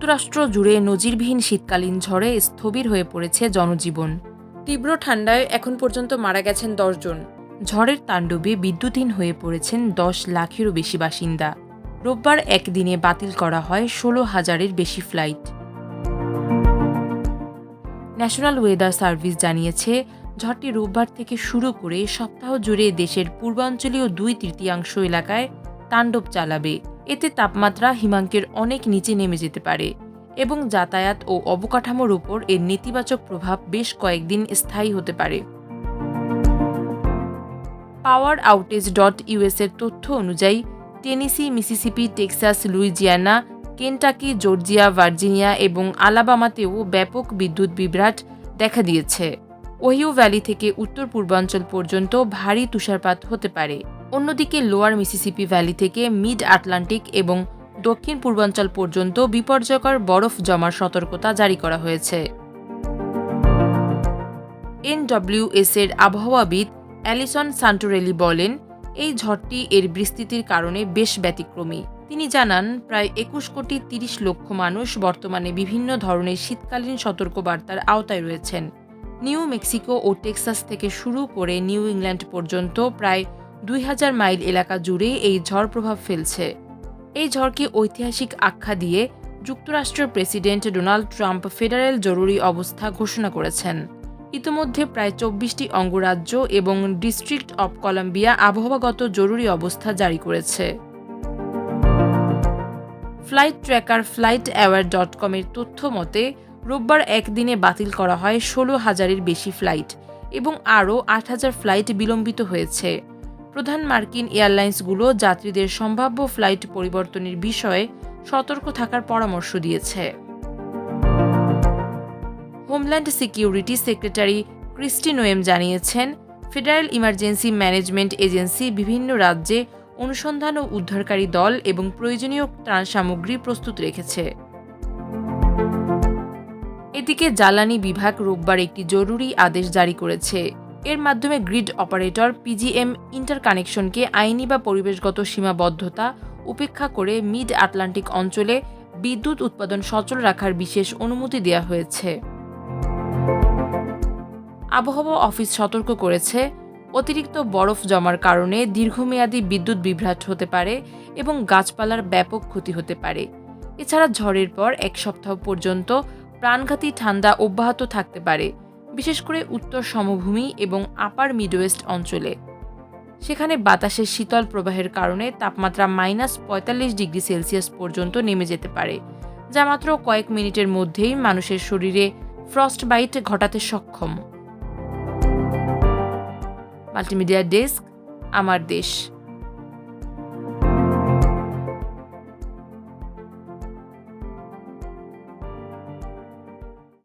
যুক্তরাষ্ট্র জুড়ে নজিরবিহীন শীতকালীন ঝড়ে স্থবির হয়ে পড়েছে জনজীবন। তীব্র ঠান্ডায় এখন পর্যন্ত মারা গেছেন 10 জন। ঝড়ের তাণ্ডবে বিদ্যুৎহীন হয়ে পড়েছেন 10 লাখেরও বেশি বাসিন্দা। রোববার একদিনে বাতিল করা হয় 16,000-এর বেশি ফ্লাইট। ন্যাশনাল ওয়েদার সার্ভিস জানিয়েছে, ঝড়টি রোববার থেকে শুরু করে সপ্তাহ জুড়ে দেশের পূর্বাঞ্চলীয় 2/3 এলাকায় তাণ্ডব চালাবে। এতে তাপমাত্রা হিমাঙ্কের অনেক নিচে নেমে যেতে পারে এবং যাতায়াত ও অবকাঠামোর উপর এর নেতিবাচক প্রভাব বেশ কয়েকদিন স্থায়ী হতে পারে। poweroutage.us এর তথ্য অনুযায়ী Tennessee, Mississippi, Texas, Louisiana, Kentucky, Georgia, Virginia এবং আলাবামাতেও ব্যাপক বিদ্যুৎ বিভ্রাট দেখা দিয়েছে। ওহিও ভ্যালি থেকে উত্তর পূর্বাঞ্চল পর্যন্ত ভারী তুষারপাত হতে পারে। অন্যদিকে লোয়ার মিসিসিপি ভ্যালি থেকে মিড আটলান্টিক এবং দক্ষিণ পূর্বাঞ্চল পর্যন্ত বিপর্যয়কর বরফ জমার সতর্কতা জারি করা হয়েছে। NWS এর আবহাওয়াবিদ অ্যালিসন সান্টোরেলি বলেন, এই ঝড়টি এর বিস্তৃতির কারণে বেশ ব্যতিক্রমী। তিনি জানান, প্রায় 21 কোটি 30 লক্ষ মানুষ বর্তমানে বিভিন্ন ধরনের শীতকালীন সতর্কবার্তার আওতায় রয়েছেন। নিউ মেক্সিকো ও টেক্সাস থেকে শুরু করে নিউ ইংল্যান্ড পর্যন্ত প্রায় 2000 মাইল এলাকা জুড়ে এই ঝড় প্রভাব ফেলছে। এই ঝড়কে ঐতিহাসিক আখ্যা দিয়ে যুক্তরাষ্ট্রের প্রেসিডেন্ট ডোনাল্ড ট্রাম্প ফেডারেল জরুরি অবস্থা ঘোষণা করেছেন। ইতিমধ্যে প্রায় 24টি অঙ্গরাজ্য এবং ডিস্ট্রিক্ট অব কলাম্বিয়া আবহাওয়াগত জরুরি অবস্থা জারি করেছে। ফ্লাইট ট্র্যাকার flightaware.com এর তথ্য মতে রোববার একদিনে বাতিল করা হয় 16,000-এর বেশি ফ্লাইট এবং আরও 8,000 ফ্লাইট বিলম্বিত হয়েছে। প্রধান মার্কিন এয়ারলাইন্সগুলো যাত্রীদের সম্ভাব্য ফ্লাইট পরিবর্তনের বিষয়ে সতর্ক থাকার পরামর্শ দিয়েছে। Homeland security secretary Kristi Noem জানিয়েছেন, ফেডারেল ইমার্জেন্সি ম্যানেজমেন্ট এজেন্সি বিভিন্ন রাজ্যে অনুসন্ধান ও উদ্ধারকারী দল এবং প্রয়োজনীয় ত্রাণ সামগ্রী প্রস্তুত রেখেছে। এদিকে জ্বালানি বিভাগ রোববার একটি জরুরি আদেশ জারি করেছে। এর মাধ্যমে গ্রিড অপারেটর PGM ইন্টারকানেকশনকে আইনি বা পরিবেশগত সীমাবদ্ধতা উপেক্ষা করে মিড আটলান্টিক অঞ্চলে বিদ্যুৎ উৎপাদন সচল রাখার বিশেষ অনুমতি দেওয়া হয়েছে। আবহাওয়া অফিস সতর্ক করেছে, অতিরিক্ত বরফ জমার কারণে দীর্ঘমেয়াদী বিদ্যুৎ বিভ্রাট হতে পারে এবং গাছপালার ব্যাপক ক্ষতি হতে পারে। এছাড়া ঝড়ের পর 1 সপ্তাহ পর্যন্ত প্রাণঘাতী ঠান্ডা অব্যাহত থাকতে পারে, বিশেষ করে উত্তর সমভূমি এবং আপার মিডওয়েস্ট অঞ্চলে। সেখানে বাতাসের শীতল প্রবাহের কারণে তাপমাত্রা -45 ডিগ্রি সেলসিয়াস পর্যন্ত নেমে যেতে পারে, যা মাত্র কয়েক মিনিটের মধ্যেই মানুষের শরীরে ফ্রস্টবাইট ঘটাতে সক্ষম। মাল্টিমিডিয়া ডেস্ক, আমার দেশ।